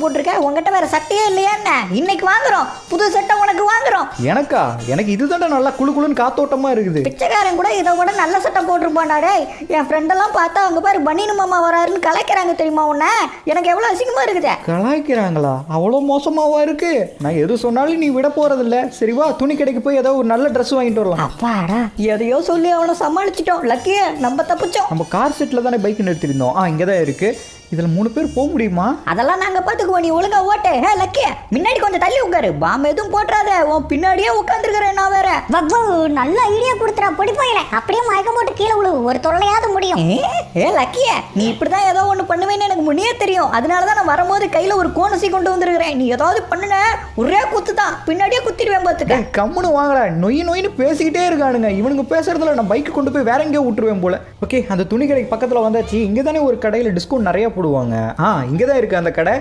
போட்டிருக்க, உங்ககிட்ட வேற சட்டையே இல்லையா என்ன? இன்னைக்கு வாங்குறோம், புது சட்டை உனக்கு வாங்குறோம். எனக்கா? எனக்கு இதுதான்டா நல்லா குளு குளுன்னு காத்தோட்டமா இருக்குது. பிச்சைக்காரன் கூட இதை விட நல்ல சட்டை போட்டிருப்பான்டா. டேய், என் ஃப்ரெண்டெல்லாம் பார்த்தா அவங்க பாரு பனியன் மாமா வராருன்னு கலாய்க்கிறாங்க தெரியுமா உன்னை? எனக்கு எவ்வளோ அசிங்கமா இருக்குது. கலாய்க்கிறாங்களா? அவ்வளோ மோசமாவா இருக்கு? நான் எது சொன்னாலும் நீ விட போறதில்ல. சரி வா, துணி கடைக்கு போய் ஏதோ ஒரு நல்ல ட்ரெஸ் வாங்கிட்டு வரலாம். அப்பாடா, எதையோ சொல்லி அவனை சமாளிச்சிட்டோம். லக்கிய நம்ம தப்பிச்சோம். நம்ம கார் செட்டில் தானே பைக் நிறுத்திருந்தோம். இங்கே தான் இருக்கு. இதில் 3 பேர் போக முடியுமா? அதெல்லாம் நாங்கள் பார்த்துக்குவோம், நீ ஒழுங்கா ஓட்டு. லக்கிய முன்னாடி கொஞ்சம் தள்ளி உட்காரு, பாம்பு எதுவும் போட்டுறாத. உன் பின்னாடியே உட்காந்துருக்கிறேன் நான் வேற. நல்ல ஐடியா கொடுத்துறா பொடி போயில. அப்படியே மயக்கம் போட்டு கீழே விழு, ஒரு தொல்லையாவது முடியும். லக்கிய, நீ இப்படிதான் ஏதோ ஒன்று பண்ணுவேன்னு எனக்கு முன்னே தெரியும். அதனால தான் நான் வரும்போது கையில் ஒரு கோனசி கொண்டு வந்துருக்கிறேன். நீ ஏதாவது பண்ணுன ஒரே குத்து தான், பின்னாடியே குத்திடுவேன் பார்த்துக்க. கம்முன்னு வாங்கடா. நொயின்னு பேசிக்கிட்டே இருக்கானுங்க. இவனுங்க பேசுறதுல நான் பைக்கு கொண்டு போய் வேற எங்கேயோ விட்டுருவேன் போல. ஓகே, அந்த துணி கடைக்கு பக்கத்தில் வந்தாச்சு. இங்கே தானே ஒரு கடையில் டிஸ்கவுண்ட் நிறைய போடுவாங்க. இங்கே தான் இருக்குது அந்த கடை.